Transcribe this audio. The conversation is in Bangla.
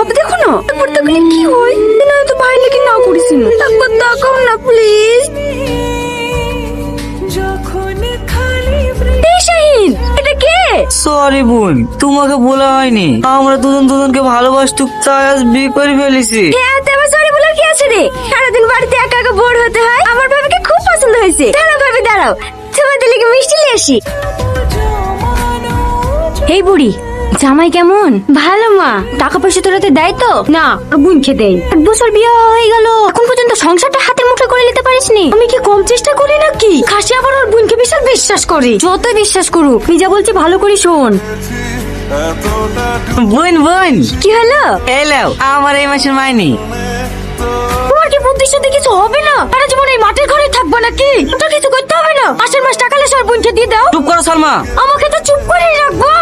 ভাবে দেখো না একবার তাহলে কি হয় না তো ভাই নাকি না করিস না একবার তাকাও না প্লিজ। এই শাহিন এটা কে? সরি বোন, তোমাকে বলা হয়নি, আমরা দুজন দুজনকে ভালোবাসতুক তাই আজ বিয়ে করে ফেলেছি। হ্যাঁ তেমন সরি বলার কি আছে রে? সারাদিন বাড়িতে একা একা বোর হতে হয়। আমার ভাবিকে খুব পছন্দ হয়েছে। দাঁড়াও ভাবি দাঁড়াও, তোমাদের লিগে মিষ্টি নিয়ে আসি। এই বুড়ি জামাই কেমন? ভালো মা। টাকা পয়সা তোরাতে দেয় তো? না বোন খেয়ে দেয়। 8 বছর বিয়ে হয়ে গেল এখন পর্যন্ত সংসারটা হাতের মুঠো করে নিতে পারিসনি। আমি কি কম চেষ্টা করি নাকি? খাসি আবার ওর বোনকে বিশাল বিশ্বাস করে। যতই বিশ্বাস করুক নিজা বলছি ভালো করে শোন। বোন বোন, কি হলো? এলাও আমার এই মাসের মাইনি। তোমার কি বুদ্ধির সাথে কিছু হবে না? সারা জীবন এই মাটির ঘরে থাকবো নাকি? ওটা কিছু করতে হবে না। মাসের মাস টাকা লেসে আর বোনকে দিয়ে দাও। চুপ করো সালমা। আমাকে তো চুপ করে রাখবো।